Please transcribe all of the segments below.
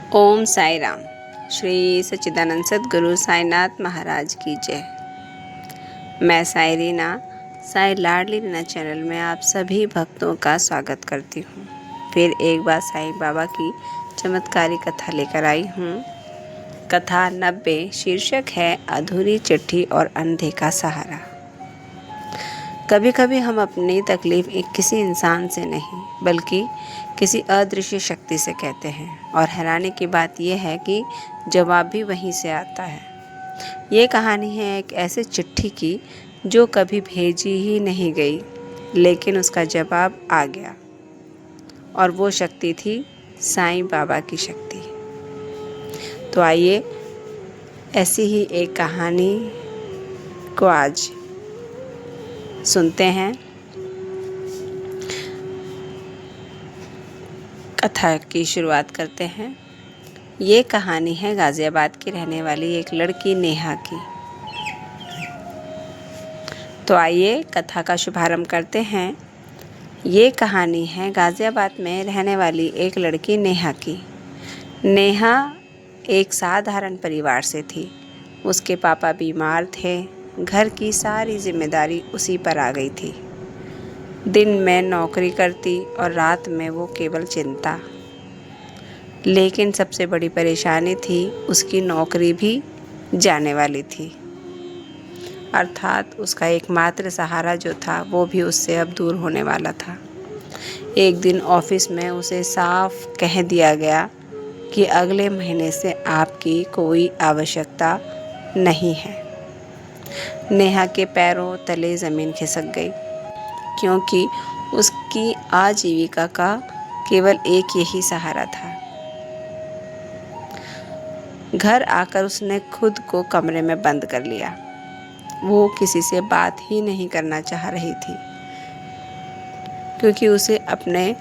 ओम साई राम। श्री सच्चिदानंद सद्गुरु साईनाथ महाराज की जय। मैं साई रीना, साई लाडली रीना चैनल में आप सभी भक्तों का स्वागत करती हूँ। फिर एक बार साईं बाबा की चमत्कारी कथा लेकर आई हूँ। कथा 90, शीर्षक है अधूरी चिट्ठी और अंधे का सहारा। कभी कभी हम अपनी तकलीफ किसी इंसान से नहीं बल्कि किसी अदृश्य शक्ति से कहते हैं, और हैरानी की बात यह है कि जवाब भी वहीं से आता है। ये कहानी है एक ऐसे चिट्ठी की जो कभी भेजी ही नहीं गई, लेकिन उसका जवाब आ गया, और वो शक्ति थी साईं बाबा की शक्ति। तो आइए ऐसी ही एक कहानी को आज सुनते हैं। कथा की शुरुआत करते हैं। ये कहानी है गाज़ियाबाद की रहने वाली एक लड़की नेहा की। तो आइए कथा का शुभारंभ करते हैं। ये कहानी है गाज़ियाबाद में रहने वाली एक लड़की नेहा की। नेहा एक साधारण परिवार से थी। उसके पापा बीमार थे। घर की सारी जिम्मेदारी उसी पर आ गई थी। दिन में नौकरी करती और रात में वो केवल चिंता। लेकिन सबसे बड़ी परेशानी थी उसकी नौकरी भी जाने वाली थी, अर्थात उसका एकमात्र सहारा जो था वो भी उससे अब दूर होने वाला था। एक दिन ऑफिस में उसे साफ कह दिया गया कि अगले महीने से आपकी कोई आवश्यकता नहीं है। नेहा के पैरों तले ज़मीन खिसक गई, क्योंकि उसकी आजीविका का केवल एक यही सहारा था। घर आकर उसने खुद को कमरे में बंद कर लिया। वो किसी से बात ही नहीं करना चाह रही थी, क्योंकि उसे अपने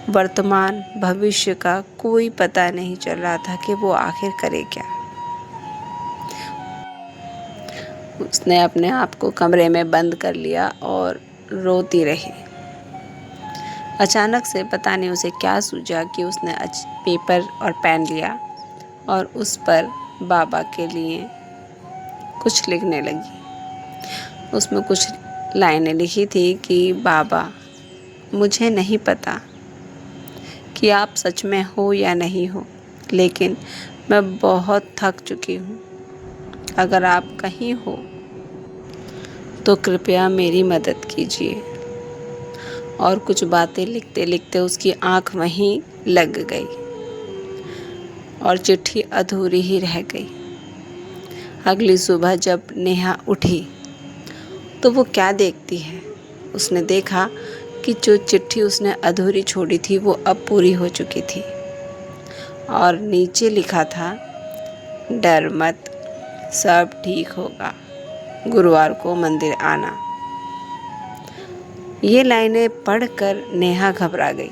वर्तमान भविष्य का कोई पता नहीं चल रहा था कि वो आखिर करे क्या। उसने अपने आप को कमरे में बंद कर लिया और रोती रही। अचानक से पता नहीं उसे क्या सूझा कि उसने पेपर और पेन लिया और उस पर बाबा के लिए कुछ लिखने लगी। उसमें कुछ लाइनें लिखी थी कि बाबा, मुझे नहीं पता कि आप सच में हो या नहीं हो, लेकिन मैं बहुत थक चुकी हूँ। अगर आप कहीं हो तो कृपया मेरी मदद कीजिए। और कुछ बातें लिखते लिखते उसकी आंख वहीं लग गई और चिट्ठी अधूरी ही रह गई। अगली सुबह जब नेहा उठी तो वो क्या देखती है। उसने देखा कि जो चिट्ठी उसने अधूरी छोड़ी थी वो अब पूरी हो चुकी थी, और नीचे लिखा था, डर मत, सब ठीक होगा, गुरुवार को मंदिर आना। ये लाइनें पढ़कर नेहा घबरा गई।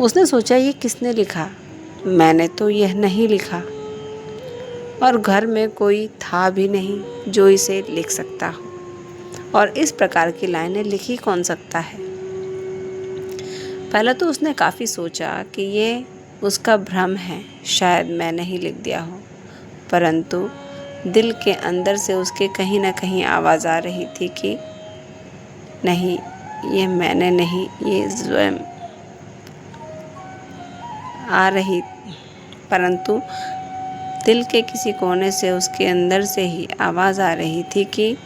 उसने सोचा, ये किसने लिखा? मैंने तो यह नहीं लिखा, और घर में कोई था भी नहीं जो इसे लिख सकता हो, और इस प्रकार की लाइनें लिख ही कौन सकता है। पहले तो उसने काफ़ी सोचा कि ये उसका भ्रम है, शायद मैंने ही लिख दिया हो, परंतु दिल के अंदर से उसके कहीं ना कहीं आवाज़ आ रही थी कि नहीं, ये मैंने नहीं, ये स्वयं आ रही। परंतु दिल के किसी कोने से उसके अंदर से ही आवाज़ आ रही थी कि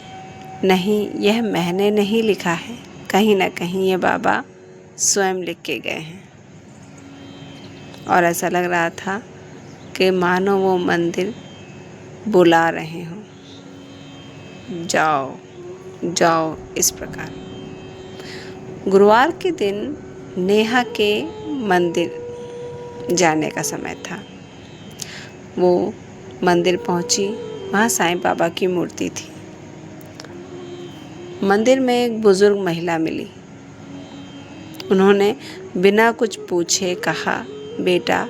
नहीं, यह मैंने नहीं लिखा है, कहीं ना कहीं ये बाबा स्वयं लिख के गए हैं। और ऐसा लग रहा था कि मानो वो मंदिर बुला रहे हों, जाओ जाओ, इस प्रकार। गुरुवार के दिन नेहा के मंदिर जाने का समय था। वो मंदिर पहुंची। वहाँ साईं बाबा की मूर्ति थी। मंदिर में एक बुजुर्ग महिला मिली। उन्होंने बिना कुछ पूछे कहा, बेटा,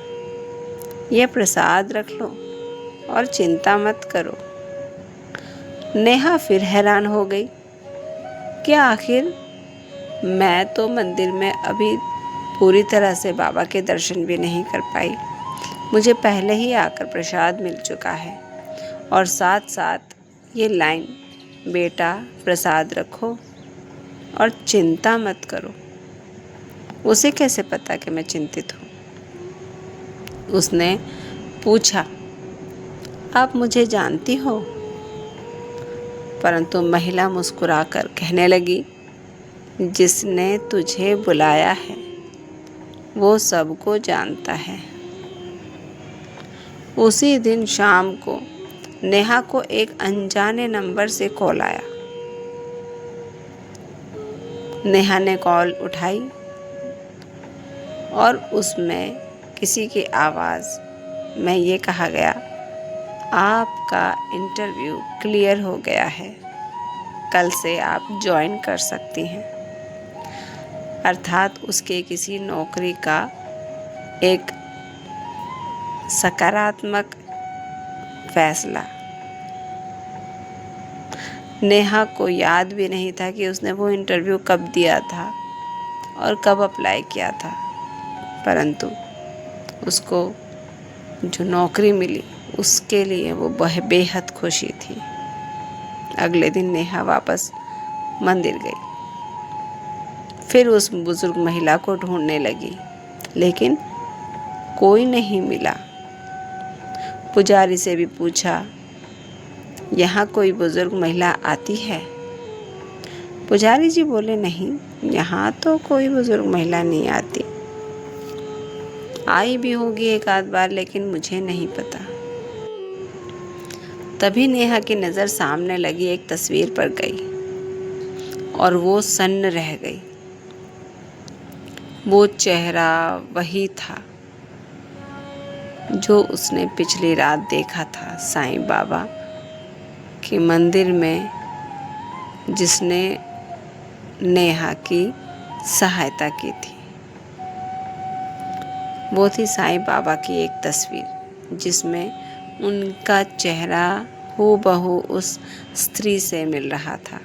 यह प्रसाद रख लो और चिंता मत करो। नेहा फिर हैरान हो गई कि आखिर मैं तो मंदिर में अभी पूरी तरह से बाबा के दर्शन भी नहीं कर पाई, मुझे पहले ही आकर प्रसाद मिल चुका है। और साथ साथ ये लाइन, बेटा प्रसाद रखो और चिंता मत करो। उसे कैसे पता कि मैं चिंतित हूँ? उसने पूछा, आप मुझे जानती हो? परंतु महिला मुस्कुराकर कहने लगी, जिसने तुझे बुलाया है वो सबको जानता है। उसी दिन शाम को नेहा को एक अनजाने नंबर से कॉल आया। नेहा ने कॉल उठाई और उसमें किसी की आवाज़ में ये कहा गया, आपका इंटरव्यू क्लियर हो गया है, कल से आप ज्वाइन कर सकती हैं। अर्थात उसके किसी नौकरी का एक सकारात्मक फैसला। नेहा को याद भी नहीं था कि उसने वो इंटरव्यू कब दिया था और कब अप्लाई किया था, परंतु उसको जो नौकरी मिली उसके लिए वो बेहद खुशी थी। अगले दिन नेहा वापस मंदिर गई। फिर उस बुजुर्ग महिला को ढूंढने लगी, लेकिन कोई नहीं मिला। पुजारी से भी पूछा, यहाँ कोई बुजुर्ग महिला आती है? पुजारी जी बोले, नहीं, यहाँ तो कोई बुजुर्ग महिला नहीं आती। आई भी होगी एक आध बार, लेकिन मुझे नहीं पता। तभी नेहा की नज़र सामने लगी एक तस्वीर पर गई और वो सन्न रह गई। वो चेहरा वही था जो उसने पिछली रात देखा था साईं बाबा के मंदिर में, जिसने नेहा की सहायता की थी। वो थी साईं बाबा की एक तस्वीर जिसमें उनका चेहरा हूबहू उस स्त्री से मिल रहा था।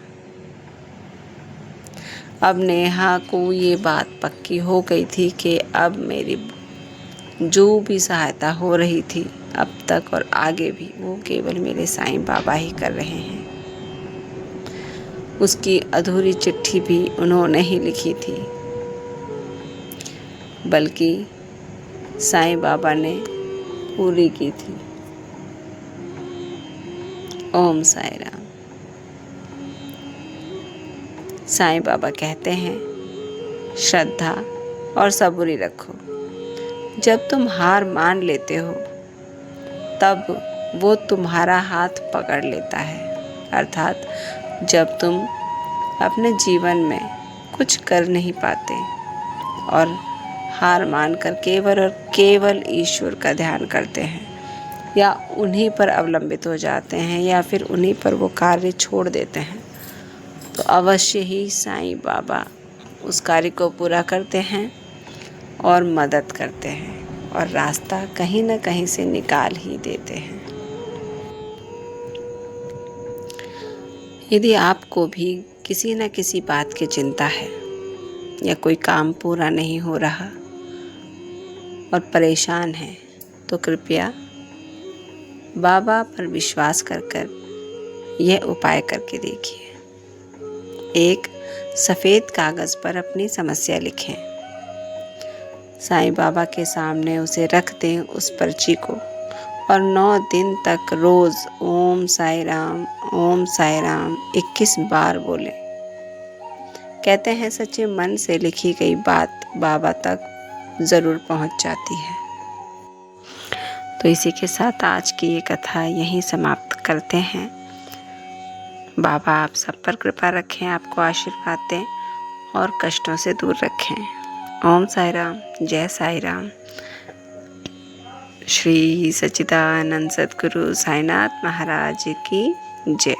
अब नेहा को ये बात पक्की हो गई थी कि अब मेरी जो भी सहायता हो रही थी अब तक और आगे भी, वो केवल मेरे साईं बाबा ही कर रहे हैं। उसकी अधूरी चिट्ठी भी उन्होंने ही लिखी थी, बल्कि साईं बाबा ने पूरी की थी। ओम साई राम। साईं बाबा कहते हैं, श्रद्धा और सबूरी रखो। जब तुम हार मान लेते हो तब वो तुम्हारा हाथ पकड़ लेता है। अर्थात जब तुम अपने जीवन में कुछ कर नहीं पाते और हार मानकर केवल और केवल ईश्वर का ध्यान करते हैं या उन्हीं पर अवलंबित हो जाते हैं या फिर उन्हीं पर वो कार्य छोड़ देते हैं, तो अवश्य ही साईं बाबा उस कार्य को पूरा करते हैं और मदद करते हैं और रास्ता कहीं न कहीं से निकाल ही देते हैं। यदि आपको भी किसी न किसी बात की चिंता है या कोई काम पूरा नहीं हो रहा और परेशान है, तो कृपया बाबा पर विश्वास कर यह उपाय करके देखिए। एक सफ़ेद कागज़ पर अपनी समस्या लिखें, साईं बाबा के सामने उसे रख दें उस पर्ची को और 9 दिन तक रोज़ ओम साई राम 21 बार बोलें। कहते हैं सच्चे मन से लिखी गई बात बाबा तक ज़रूर पहुंच जाती है। तो इसी के साथ आज की ये कथा यहीं समाप्त करते हैं। बाबा आप सब पर कृपा रखें, आपको आशीर्वाद दें और कष्टों से दूर रखें। ओम साई राम, जय साई राम। श्री सच्चिदानंद सद्गुरु साईनाथ महाराज की जय।